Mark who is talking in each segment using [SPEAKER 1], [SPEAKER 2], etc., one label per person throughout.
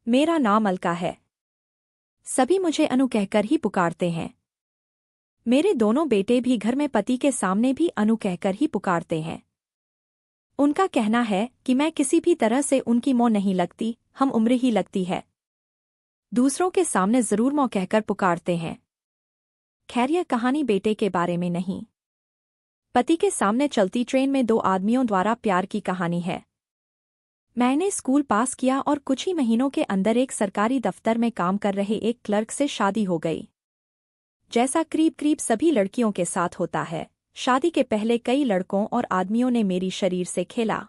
[SPEAKER 1] मेरा नाम अलका है। सभी मुझे अनु कहकर ही पुकारते हैं। मेरे दोनों बेटे भी घर में पति के सामने भी अनु कहकर ही पुकारते हैं। उनका कहना है कि मैं किसी भी तरह से उनकी मोह नहीं लगती, हम उम्र ही लगती है। दूसरों के सामने जरूर मोह कहकर पुकारते हैं। खैर यह कहानी बेटे के बारे में नहीं, पति के सामने चलती ट्रेन में दो आदमियों द्वारा प्यार की कहानी है। मैंने स्कूल पास किया और कुछ ही महीनों के अंदर एक सरकारी दफ्तर में काम कर रहे एक क्लर्क से शादी हो गई। जैसा करीब करीब सभी लड़कियों के साथ होता है, शादी के पहले कई लड़कों और आदमियों ने मेरी शरीर से खेला।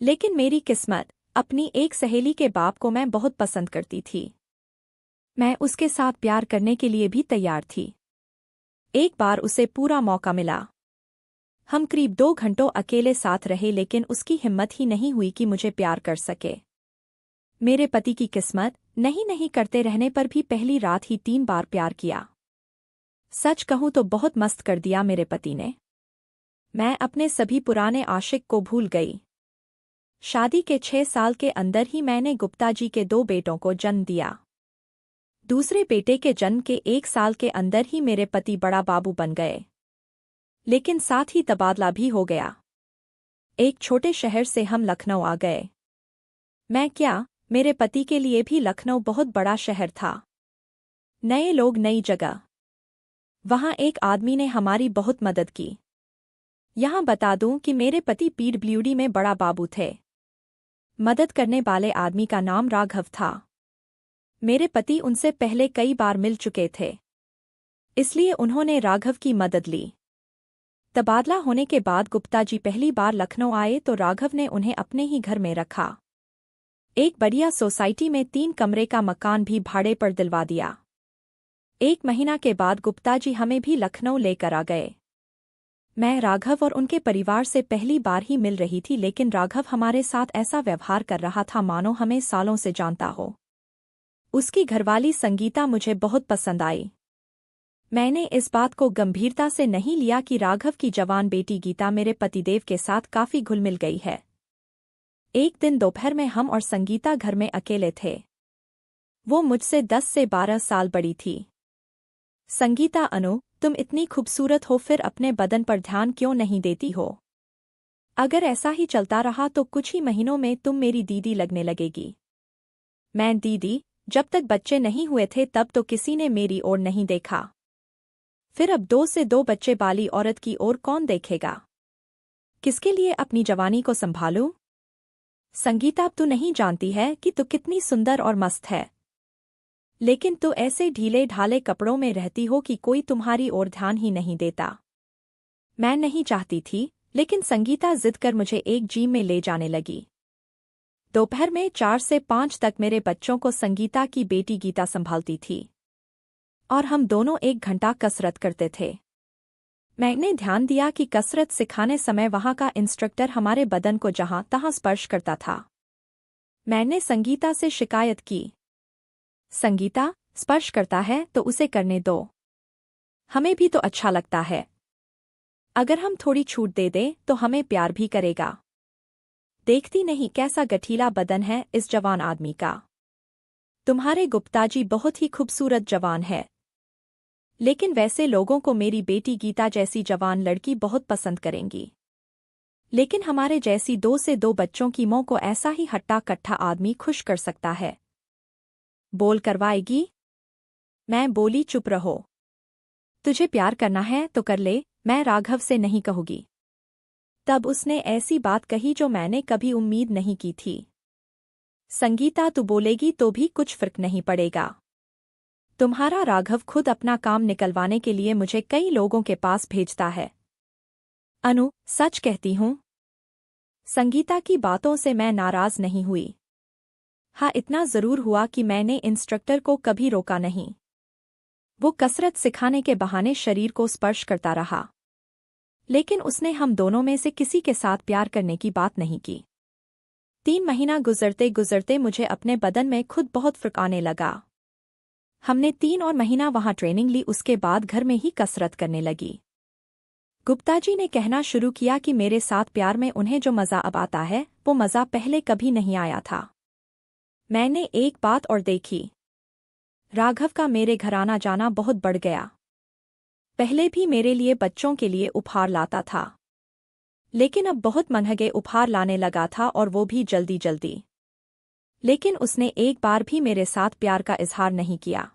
[SPEAKER 1] लेकिन मेरी किस्मत, अपनी एक सहेली के बाप को मैं बहुत पसंद करती थी। मैं उसके साथ प्यार करने के लिए भी तैयार थी। एक बार उसे पूरा मौका मिला। हम करीब 2 घंटों अकेले साथ रहे, लेकिन उसकी हिम्मत ही नहीं हुई कि मुझे प्यार कर सके। मेरे पति की किस्मत, नहीं करते रहने पर भी पहली रात ही 3 बार प्यार किया। सच कहूं तो बहुत मस्त कर दिया मेरे पति ने। मैं अपने सभी पुराने आशिक को भूल गई। शादी के 6 साल के अंदर ही मैंने गुप्ता जी के 2 बेटों को जन्म दिया। दूसरे बेटे के जन्म के 1 साल के अंदर ही मेरे पति बड़ा बाबू बन गए, लेकिन साथ ही तबादला भी हो गया। एक छोटे शहर से हम लखनऊ आ गए। मैं क्या, मेरे पति के लिए भी लखनऊ बहुत बड़ा शहर था। नए लोग, नई जगह। वहां एक आदमी ने हमारी बहुत मदद की। यहां बता दूं कि मेरे पति पीडब्ल्यूडी में बड़ा बाबू थे। मदद करने वाले आदमी का नाम राघव था। मेरे पति उनसे पहले कई बार मिल चुके थे, इसलिए उन्होंने राघव की मदद ली। तबादला होने के बाद गुप्ता जी पहली बार लखनऊ आए तो राघव ने उन्हें अपने ही घर में रखा। एक बढ़िया सोसाइटी में 3 कमरे का मकान भी भाड़े पर दिलवा दिया। 1 महीना के बाद गुप्ता जी हमें भी लखनऊ लेकर आ गए। मैं राघव और उनके परिवार से पहली बार ही मिल रही थी, लेकिन राघव हमारे साथ ऐसा व्यवहार कर रहा था मानो हमें सालों से जानता हो। उसकी घरवाली संगीता मुझे बहुत पसंद आई। मैंने इस बात को गंभीरता से नहीं लिया कि राघव की जवान बेटी गीता मेरे पतिदेव के साथ काफी घुल मिल गई है। एक दिन दोपहर में हम और संगीता घर में अकेले थे। वो मुझसे 10 से 12 साल बड़ी थी। संगीता, अनु, तुम इतनी खूबसूरत हो, फिर अपने बदन पर ध्यान क्यों नहीं देती हो? अगर ऐसा ही चलता रहा तो कुछ ही महीनों में तुम मेरी दीदी लगने लगेगी। मैं, दीदी? जब तक बच्चे नहीं हुए थे तब तो किसी ने मेरी ओर नहीं देखा। फिर अब 2 से 2 बच्चे वाली औरत की ओर कौन देखेगा? किसके लिए अपनी जवानी को संभालूं? संगीता, अब तू नहीं जानती है कि तू कितनी सुंदर और मस्त है, लेकिन तू ऐसे ढीले ढाले कपड़ों में रहती हो कि कोई तुम्हारी ओर ध्यान ही नहीं देता। मैं नहीं चाहती थी, लेकिन संगीता जिद कर मुझे एक जिम में ले जाने लगी। दोपहर में 4 से 5 तक मेरे बच्चों को संगीता की बेटी गीता संभालती थी और हम दोनों 1 घंटा कसरत करते थे। मैंने ध्यान दिया कि कसरत सिखाने समय वहां का इंस्ट्रक्टर हमारे बदन को जहां तहां स्पर्श करता था। मैंने संगीता से शिकायत की, संगीता, स्पर्श करता है तो उसे करने दो, हमें भी तो अच्छा लगता है। अगर हम थोड़ी छूट दे दें तो हमें प्यार भी करेगा। देखती नहीं कैसा गठीला बदन है इस जवान आदमी का। तुम्हारे गुप्ता जी बहुत ही खूबसूरत जवान है, लेकिन वैसे लोगों को मेरी बेटी गीता जैसी जवान लड़की बहुत पसंद करेंगी। लेकिन हमारे जैसी 2 से 2 बच्चों की मां को ऐसा ही हट्टा कट्ठा आदमी खुश कर सकता है। बोल करवाएगी? मैं बोली, चुप रहो। तुझे प्यार करना है तो कर ले, मैं राघव से नहीं कहूंगी। तब उसने ऐसी बात कही जो मैंने कभी उम्मीद नहीं की थी। संगीता, तू बोलेगी तो भी कुछ फर्क नहीं पड़ेगा। तुम्हारा राघव खुद अपना काम निकलवाने के लिए मुझे कई लोगों के पास भेजता है। अनु, सच कहती हूं। संगीता की बातों से मैं नाराज नहीं हुई। हाँ, इतना जरूर हुआ कि मैंने इंस्ट्रक्टर को कभी रोका नहीं। वो कसरत सिखाने के बहाने शरीर को स्पर्श करता रहा, लेकिन उसने हम दोनों में से किसी के साथ प्यार करने की बात नहीं की। 3 महीना गुजरते गुजरते मुझे अपने बदन में खुद बहुत फर्क आने लगा। हमने 3 और महीना वहां ट्रेनिंग ली, उसके बाद घर में ही कसरत करने लगी। गुप्ता जी ने कहना शुरू किया कि मेरे साथ प्यार में उन्हें जो मजा अब आता है वो मजा पहले कभी नहीं आया था। मैंने एक बात और देखी। राघव का मेरे घर आना जाना बहुत बढ़ गया। पहले भी मेरे लिए बच्चों के लिए उपहार लाता था, लेकिन अब बहुत महंगे उपहार लाने लगा था, और वो भी जल्दी जल्दी। लेकिन उसने एक बार भी मेरे साथ प्यार का इजहार नहीं किया,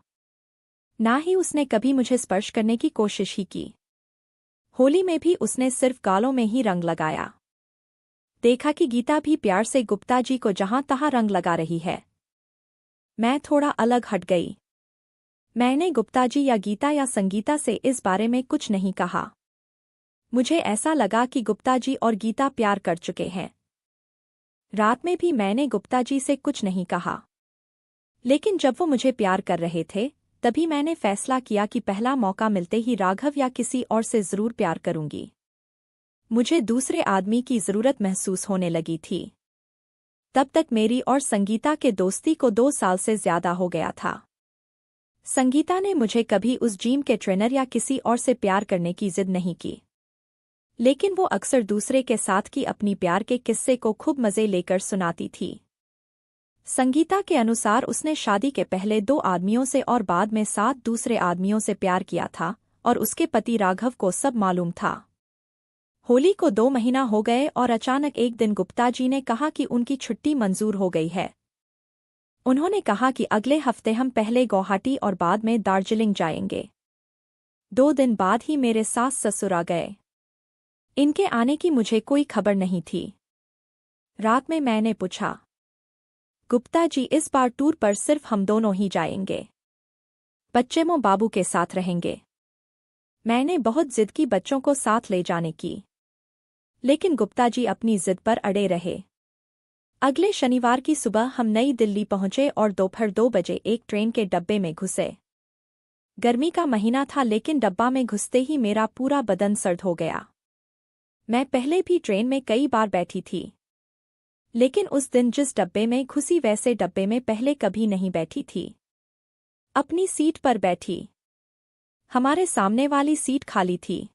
[SPEAKER 1] ना ही उसने कभी मुझे स्पर्श करने की कोशिश ही की। होली में भी उसने सिर्फ गालों में ही रंग लगाया। देखा कि गीता भी प्यार से गुप्ता जी को जहां तहां रंग लगा रही है। मैं थोड़ा अलग हट गई। मैंने गुप्ता जी या गीता या संगीता से इस बारे में कुछ नहीं कहा। मुझे ऐसा लगा कि गुप्ता जी और गीता प्यार कर चुके हैं। रात में भी मैंने गुप्ता जी से कुछ नहीं कहा, लेकिन जब वो मुझे प्यार कर रहे थे, तभी मैंने फैसला किया कि पहला मौका मिलते ही राघव या किसी और से जरूर प्यार करूंगी। मुझे दूसरे आदमी की जरूरत महसूस होने लगी थी। तब तक मेरी और संगीता के दोस्ती को 2 साल से ज्यादा हो गया था। संगीता ने मुझे कभी उस जिम के ट्रेनर या किसी और से प्यार करने की जिद नहीं की, लेकिन वो अक्सर दूसरे के साथ की अपनी प्यार के किस्से को खूब मजे लेकर सुनाती थी। संगीता के अनुसार उसने शादी के पहले 2 आदमियों से और बाद में 7 दूसरे आदमियों से प्यार किया था, और उसके पति राघव को सब मालूम था। होली को 2 महीना हो गए और अचानक एक दिन गुप्ता जी ने कहा कि उनकी छुट्टी मंजूर हो गई है। उन्होंने कहा कि अगले हफ्ते हम पहले गुवाहाटी और बाद में दार्जिलिंग जाएंगे। 2 दिन बाद ही मेरे सास ससुर आ गए। इनके आने की मुझे कोई खबर नहीं थी। रात में मैंने पूछा, गुप्ता जी इस बार टूर पर सिर्फ हम दोनों ही जाएंगे, बच्चे मो बाबू के साथ रहेंगे? मैंने बहुत जिद की बच्चों को साथ ले जाने की, लेकिन गुप्ता जी अपनी जिद पर अड़े रहे। अगले शनिवार की सुबह हम नई दिल्ली पहुंचे और दोपहर 2 बजे एक ट्रेन के डब्बे में घुसे। गर्मी का महीना था, लेकिन डब्बा में घुसते ही मेरा पूरा बदन सर्द हो गया। मैं पहले भी ट्रेन में कई बार बैठी थी, लेकिन उस दिन जिस डब्बे में घुसी वैसे डब्बे में पहले कभी नहीं बैठी थी। अपनी सीट पर बैठी। हमारे सामने वाली सीट खाली थी।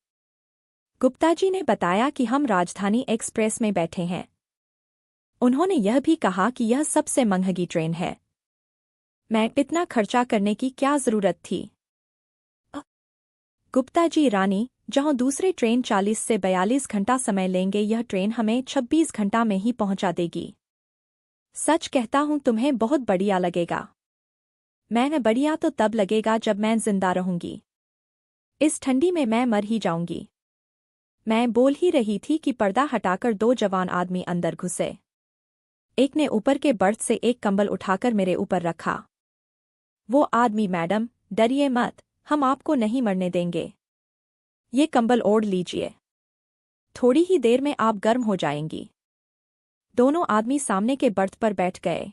[SPEAKER 1] गुप्ता जी ने बताया कि हम राजधानी एक्सप्रेस में बैठे हैं। उन्होंने यह भी कहा कि यह सबसे महंगी ट्रेन है। मैं इतना खर्चा करने की क्या जरूरत थी? गुप्ता जी रानी, जहां दूसरे ट्रेन 40 से 42 घंटा समय लेंगे, यह ट्रेन हमें 26 घंटा में ही पहुंचा देगी। सच कहता हूं, तुम्हें बहुत बढ़िया लगेगा। मैं बढ़िया तो तब लगेगा जब मैं जिंदा रहूंगी। इस ठंडी में मैं मर ही जाऊंगी। मैं बोल ही रही थी कि पर्दा हटाकर 2 जवान आदमी अंदर घुसे। एक ने ऊपर के बर्थ से एक कंबल उठाकर मेरे ऊपर रखा। वो आदमी, मैडम डरिए मत, हम आपको नहीं मरने देंगे। ये कंबल ओढ़ लीजिए, थोड़ी ही देर में आप गर्म हो जाएंगी। दोनों आदमी सामने के बर्थ पर बैठ गए।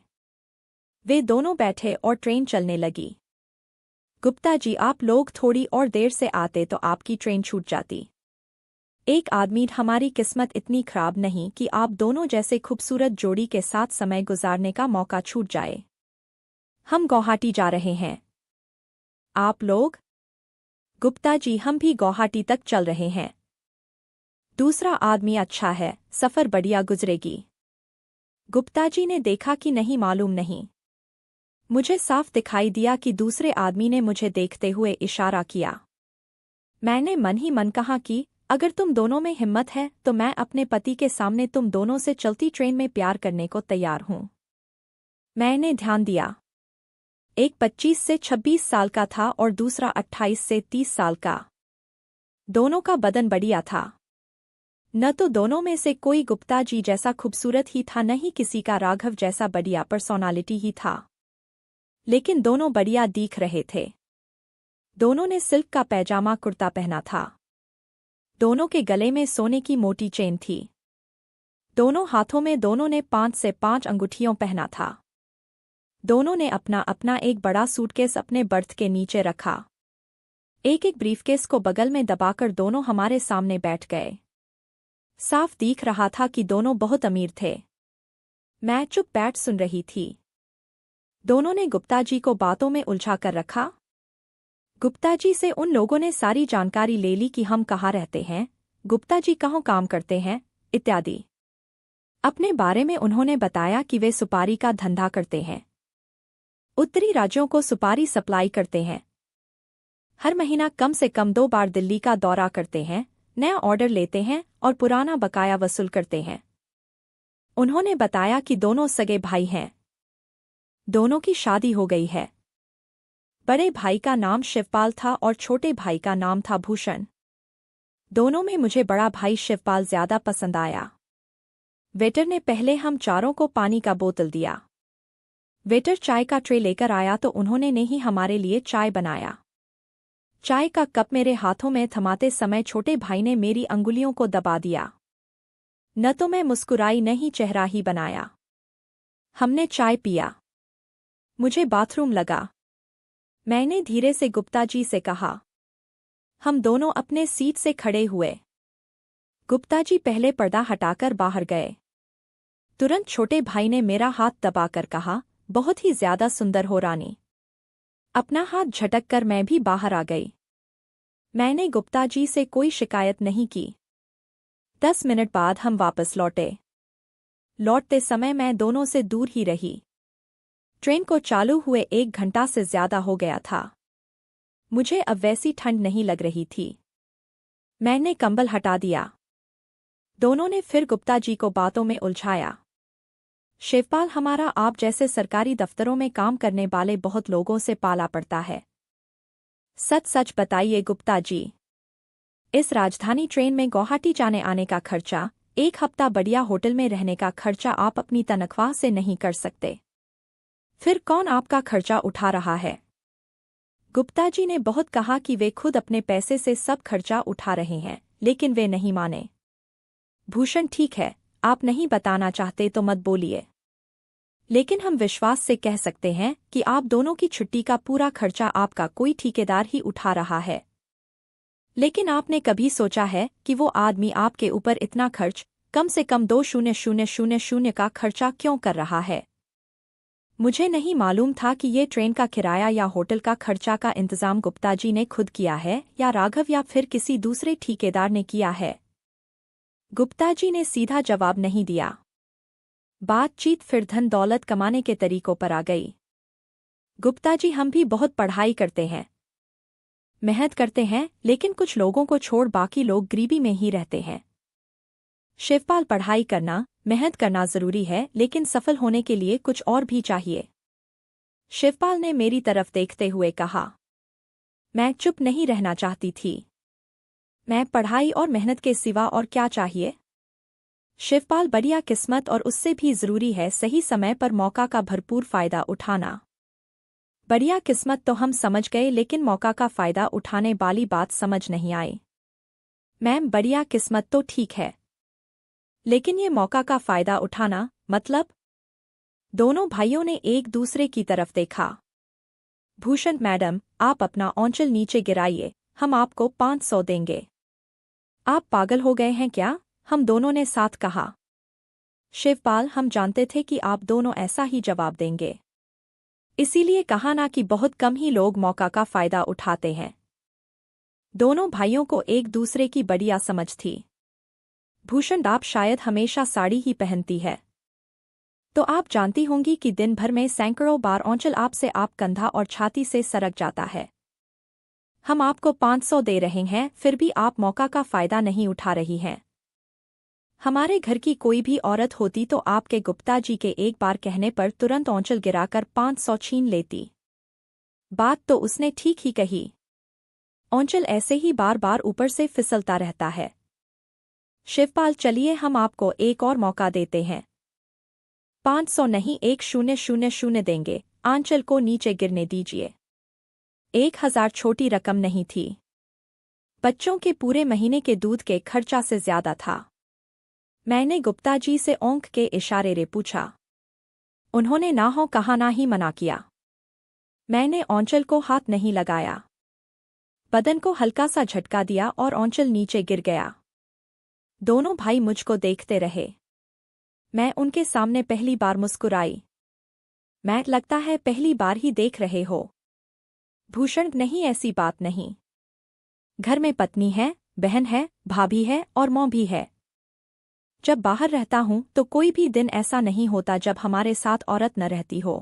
[SPEAKER 1] वे दोनों बैठे और ट्रेन चलने लगी। गुप्ता जी, आप लोग थोड़ी और देर से आते तो आपकी ट्रेन छूट जाती। एक आदमी, हमारी किस्मत इतनी खराब नहीं कि आप दोनों जैसे खूबसूरत जोड़ी के साथ समय गुजारने का मौका छूट जाए। हम गुवाहाटी जा रहे हैं। आप लोग? गुप्ता जी, हम भी गुवाहाटी तक चल रहे हैं। दूसरा आदमी, अच्छा है, सफर बढ़िया गुजरेगी। गुप्ता जी ने देखा कि नहीं, मालूम नहीं। मुझे साफ दिखाई दिया कि दूसरे आदमी ने मुझे देखते हुए इशारा किया। मैंने मन ही मन कहा कि अगर तुम दोनों में हिम्मत है तो मैं अपने पति के सामने तुम दोनों से चलती ट्रेन में प्यार करने को तैयार हूं। मैंने ध्यान दिया। एक 25 से 26 साल का था और दूसरा 28 से 30 साल का। दोनों का बदन बढ़िया था। न तो दोनों में से कोई गुप्ता जी जैसा खूबसूरत ही था, न ही किसी का राघव जैसा बढ़िया पर्सोनालिटी ही था, लेकिन दोनों बढ़िया दिख रहे थे। दोनों ने सिल्क का पैजामा कुर्ता पहना था। दोनों के गले में सोने की मोटी चेन थी। दोनों हाथों में दोनों ने 5 से 5 अंगूठियों पहना था। दोनों ने अपना अपना एक बड़ा सूटकेस अपने बर्थ के नीचे रखा। एक एक ब्रीफकेस को बगल में दबाकर दोनों हमारे सामने बैठ गए। साफ दिख रहा था कि दोनों बहुत अमीर थे। मैं चुप बैठ सुन रही थी। दोनों ने गुप्ता जी को बातों में उलझा कर रखा। गुप्ता जी से उन लोगों ने सारी जानकारी ले ली कि हम कहाँ रहते हैं, गुप्ता जी कहाँ काम करते हैं, इत्यादि। अपने बारे में उन्होंने बताया कि वे सुपारी का धंधा करते हैं, उत्तरी राज्यों को सुपारी सप्लाई करते हैं। हर महीना कम से कम 2 बार दिल्ली का दौरा करते हैं, नया ऑर्डर लेते हैं और पुराना बकाया वसूल करते हैं। उन्होंने बताया कि दोनों सगे भाई हैं। दोनों की शादी हो गई है। बड़े भाई का नाम शिवपाल था और छोटे भाई का नाम था भूषण। दोनों में मुझे बड़ा भाई शिवपाल ज्यादा पसंद आया। वेटर ने पहले हम चारों को पानी का बोतल दिया। वेटर चाय का ट्रे लेकर आया तो उन्होंने ने ही हमारे लिए चाय बनाया। चाय का कप मेरे हाथों में थमाते समय छोटे भाई ने मेरी अंगुलियों को दबा दिया। न तो मैं मुस्कुराई न ही चेहरा ही बनाया। हमने चाय पिया। मुझे बाथरूम लगा। मैंने धीरे से गुप्ता जी से कहा। हम दोनों अपने सीट से खड़े हुए। गुप्ता जी पहले पर्दा हटाकर बाहर गए। तुरंत छोटे भाई ने मेरा हाथ दबाकर कहा, बहुत ही ज्यादा सुंदर हो रानी। अपना हाथ झटक कर मैं भी बाहर आ गई। मैंने गुप्ता जी से कोई शिकायत नहीं की। 10 मिनट बाद हम वापस लौटे। लौटते समय मैं दोनों से दूर ही रही। ट्रेन को चालू हुए 1 घंटा से ज्यादा हो गया था। मुझे अब वैसी ठंड नहीं लग रही थी। मैंने कंबल हटा दिया। दोनों ने फिर गुप्ता जी को बातों में उलझाया। शिवपाल हमारा आप जैसे सरकारी दफ्तरों में काम करने वाले बहुत लोगों से पाला पड़ता है। सच सच बताइए गुप्ता जी, इस राजधानी ट्रेन में गुवाहाटी जाने आने का खर्चा, 1 हफ्ता बढ़िया होटल में रहने का खर्चा आप अपनी तनख्वाह से नहीं कर सकते। फिर कौन आपका खर्चा उठा रहा है? गुप्ता जी ने बहुत कहा कि वे खुद अपने पैसे से सब खर्चा उठा रहे हैं, लेकिन वे नहीं माने। भूषण ठीक है, आप नहीं बताना चाहते तो मत बोलिए। लेकिन हम विश्वास से कह सकते हैं कि आप दोनों की छुट्टी का पूरा खर्चा आपका कोई ठेकेदार ही उठा रहा है। लेकिन आपने कभी सोचा है कि वो आदमी आपके ऊपर इतना खर्च, कम से कम 2,000 का खर्चा क्यों कर रहा है? मुझे नहीं मालूम था कि ये ट्रेन का किराया या होटल का खर्चा का इंतजाम गुप्ता जी ने खुद किया है या राघव या फिर किसी दूसरे ठेकेदार ने किया है। गुप्ता जी ने सीधा जवाब नहीं दिया। बातचीत फिर धन दौलत कमाने के तरीकों पर आ गई। गुप्ता जी हम भी बहुत पढ़ाई करते हैं, मेहनत करते हैं, लेकिन कुछ लोगों को छोड़ बाकी लोग गरीबी में ही रहते हैं। शिवपाल पढ़ाई करना, मेहनत करना जरूरी है, लेकिन सफल होने के लिए कुछ और भी चाहिए। शिवपाल ने मेरी तरफ देखते हुए कहा। मैं चुप नहीं रहना चाहती थी। मैं पढ़ाई और मेहनत के सिवा और क्या चाहिए? शिवपाल बढ़िया किस्मत और उससे भी जरूरी है सही समय पर मौका का भरपूर फायदा उठाना। बढ़िया किस्मत तो हम समझ गए, लेकिन मौका का फायदा उठाने वाली बात समझ नहीं आई। मैम बढ़िया किस्मत तो ठीक है, लेकिन ये मौका का फायदा उठाना मतलब? दोनों भाइयों ने एक दूसरे की तरफ देखा। भूषण मैडम, आप अपना औंचल नीचे गिराइए, हम आपको 500 देंगे। आप पागल हो गए हैं क्या? हम दोनों ने साथ कहा। शिवपाल, हम जानते थे कि आप दोनों ऐसा ही जवाब देंगे, इसीलिए कहा ना कि बहुत कम ही लोग मौका का फायदा उठाते हैं। दोनों भाइयों को एक दूसरे की बढ़िया समझ थी। भूषण, आप शायद हमेशा साड़ी ही पहनती है, तो आप जानती होंगी कि दिन भर में सैकड़ों बार औंचल आपसे आप कंधा और छाती से सरक जाता है। हम आपको 500 दे रहे हैं, फिर भी आप मौका का फायदा नहीं उठा रही हैं। हमारे घर की कोई भी औरत होती तो आपके गुप्ता जी के एक बार कहने पर तुरंत औंचल गिराकर 500 छीन लेती। बात तो उसने ठीक ही कही। औंचल ऐसे ही बार बार ऊपर से फिसलता रहता है। शिवपाल, चलिए हम आपको एक और मौका देते हैं। 500 नहीं, 1,000 देंगे। आंचल को नीचे गिरने दीजिए। 1,000 छोटी रकम नहीं थी। बच्चों के पूरे महीने के दूध के खर्चा से ज्यादा था। मैंने गुप्ता जी से औंख के इशारे रे पूछा। उन्होंने ना हो कहा, ना ही मना किया। मैंने औंचल को हाथ नहीं लगाया, बदन को हल्का सा झटका दिया और औंचल नीचे गिर गया। दोनों भाई मुझको देखते रहे। मैं उनके सामने पहली बार मुस्कुराई। मैं, लगता है पहली बार ही देख रहे हो। भूषण, नहीं ऐसी बात नहीं। घर में पत्नी है, बहन है, भाभी है और माँ भी है। जब बाहर रहता हूं तो कोई भी दिन ऐसा नहीं होता जब हमारे साथ औरत न रहती हो।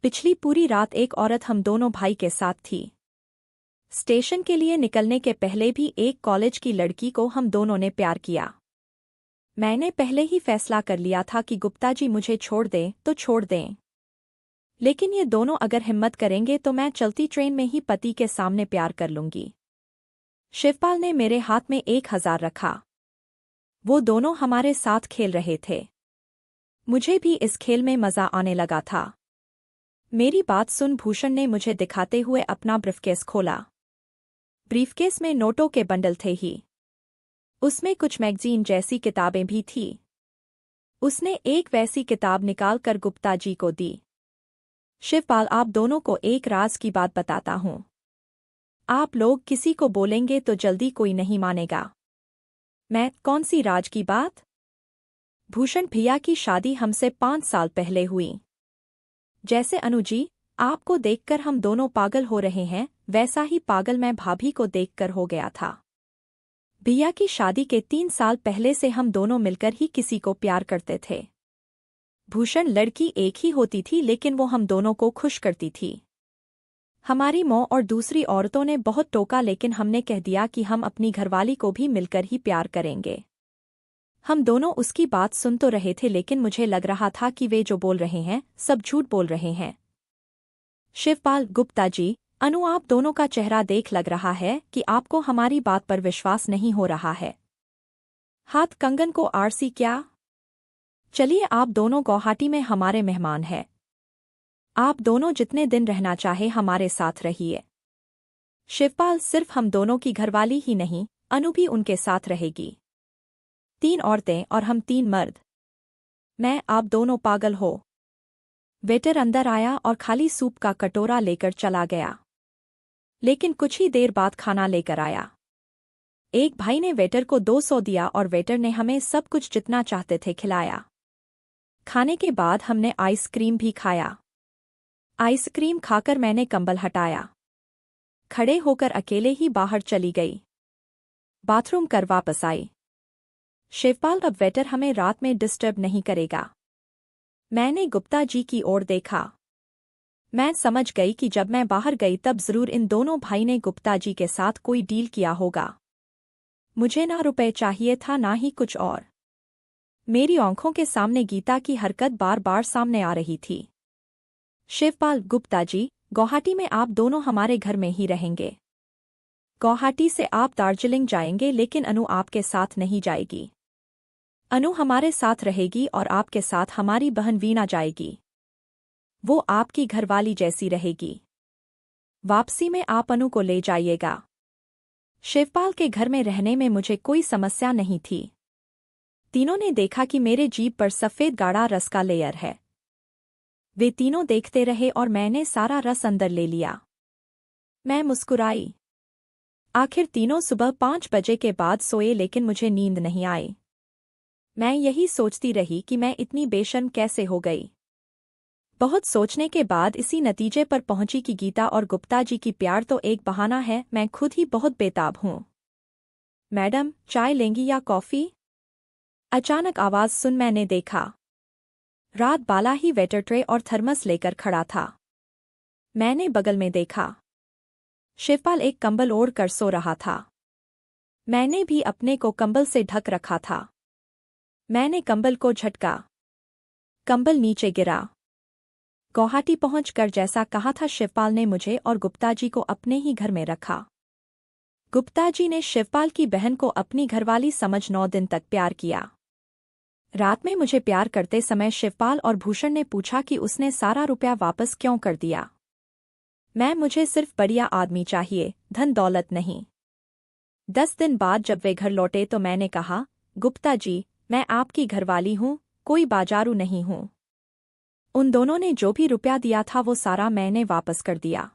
[SPEAKER 1] पिछली पूरी रात एक औरत हम दोनों भाई के साथ थी। स्टेशन के लिए निकलने के पहले भी एक कॉलेज की लड़की को हम दोनों ने प्यार किया। मैंने पहले ही फैसला कर लिया था कि गुप्ता जी मुझे छोड़ दें तो छोड़ दें, लेकिन ये दोनों अगर हिम्मत करेंगे तो मैं चलती ट्रेन में ही पति के सामने प्यार कर लूंगी। शिवपाल ने मेरे हाथ में 1000 रखा। वो दोनों हमारे साथ खेल रहे थे। मुझे भी इस खेल में मजा आने लगा था। मेरी बात सुन भूषण ने मुझे दिखाते हुए अपना ब्रीफकेस खोला। ब्रीफकेस में नोटों के बंडल थे ही। उसमें कुछ मैगजीन जैसी किताबें भी थी। उसने एक वैसी किताब निकालकर गुप्ता जी को दी। शिवपाल, आप दोनों को एक राज की बात बताता हूं। आप लोग किसी को बोलेंगे तो जल्दी कोई नहीं मानेगा। मैं, कौन सी राज की बात? भूषण भैया की शादी हमसे 5 साल पहले हुई। जैसे अनुजी, आपको देखकर हम दोनों पागल हो रहे हैं, वैसा ही पागल मैं भाभी को देखकर हो गया था। भैया की शादी के 3 साल पहले से हम दोनों मिलकर ही किसी को प्यार करते थे। भूषण, लड़की एक ही होती थी लेकिन वो हम दोनों को खुश करती थी। हमारी माँ और दूसरी औरतों ने बहुत टोका लेकिन हमने कह दिया कि हम अपनी घरवाली को भी मिलकर ही प्यार करेंगे। हम दोनों उसकी बात सुन तो रहे थे लेकिन मुझे लग रहा था कि वे जो बोल रहे हैं सब झूठ बोल रहे हैं। शिवपाल, गुप्ता जी, अनु, आप दोनों का चेहरा देख लग रहा है कि आपको हमारी बात पर विश्वास नहीं हो रहा है। हाथ कंगन को आरसी क्या? चलिए, आप दोनों गुवाहाटी में हमारे मेहमान हैं। आप दोनों जितने दिन रहना चाहे हमारे साथ रहिए। शिवपाल, सिर्फ हम दोनों की घरवाली ही नहीं, अनु भी उनके साथ रहेगी। 3 औरतें और हम 3 मर्द। मैं, आप दोनों पागल हो। वेटर अंदर आया और खाली सूप का कटोरा लेकर चला गया। लेकिन कुछ ही देर बाद खाना लेकर आया। एक भाई ने वेटर को 200 दिया और वेटर ने हमें सब कुछ जितना चाहते थे खिलाया। खाने के बाद हमने आइसक्रीम भी खाया। आइसक्रीम खाकर मैंने कंबल हटाया। खड़े होकर अकेले ही बाहर चली गई। बाथरूम कर वापस आई। शिवपाल, अब वेटर हमें रात में डिस्टर्ब नहीं करेगा। मैंने गुप्ता जी की ओर देखा। मैं समझ गई कि जब मैं बाहर गई तब जरूर इन दोनों भाई ने गुप्ता जी के साथ कोई डील किया होगा। मुझे ना रुपए चाहिए था ना ही कुछ और। मेरी आंखों के सामने गीता की हरकत बार बार सामने आ रही थी। शिवपाल, गुप्ता जी, गुवाहाटी में आप दोनों हमारे घर में ही रहेंगे। गुवाहाटी से आप दार्जिलिंग जाएंगे लेकिन अनु आपके साथ नहीं जाएगी। अनु हमारे साथ रहेगी और आपके साथ हमारी बहन वीणा जाएगी। वो आपकी घरवाली जैसी रहेगी। वापसी में आप अनु को ले जाइएगा। शिवपाल के घर में रहने में मुझे कोई समस्या नहीं थी। तीनों ने देखा कि मेरे जीभ पर सफ़ेद गाढ़ा रस का लेयर है। वे तीनों देखते रहे और मैंने सारा रस अंदर ले लिया। मैं मुस्कुराई। आखिर तीनों सुबह 5 बजे के बाद सोए लेकिन मुझे नींद नहीं आई। मैं यही सोचती रही कि मैं इतनी बेशर्म कैसे हो गई। बहुत सोचने के बाद इसी नतीजे पर पहुंची कि गीता और गुप्ता जी की प्यार तो एक बहाना है। मैं खुद ही बहुत बेताब हूं। मैडम, चाय लेंगी या कॉफ़ी? अचानक आवाज़ सुन मैंने देखा। रात बाला ही वेटर ट्रे और थर्मस लेकर खड़ा था। मैंने बगल में देखा। शिवपाल एक कंबल ओढ़ कर सो रहा था। मैंने भी अपने को कंबल से ढक रखा था। मैंने कंबल को झटका। कंबल नीचे गिरा। गुवाहाटी पहुंचकर जैसा कहा था शिवपाल ने मुझे और गुप्ता जी को अपने ही घर में रखा। गुप्ता जी ने शिवपाल की बहन को अपनी घरवाली समझ 9 दिन तक प्यार किया। रात में मुझे प्यार करते समय शिवपाल और भूषण ने पूछा कि उसने सारा रुपया वापस क्यों कर दिया। मुझे सिर्फ बढ़िया आदमी चाहिए, धन दौलत नहीं। 10 दिन बाद जब वे घर लौटे तो मैंने कहा, गुप्ता जी, मैं आपकी घरवाली हूँ, कोई बाजारू नहीं हूँ। उन दोनों ने जो भी रुपया दिया था वो सारा मैंने वापस कर दिया।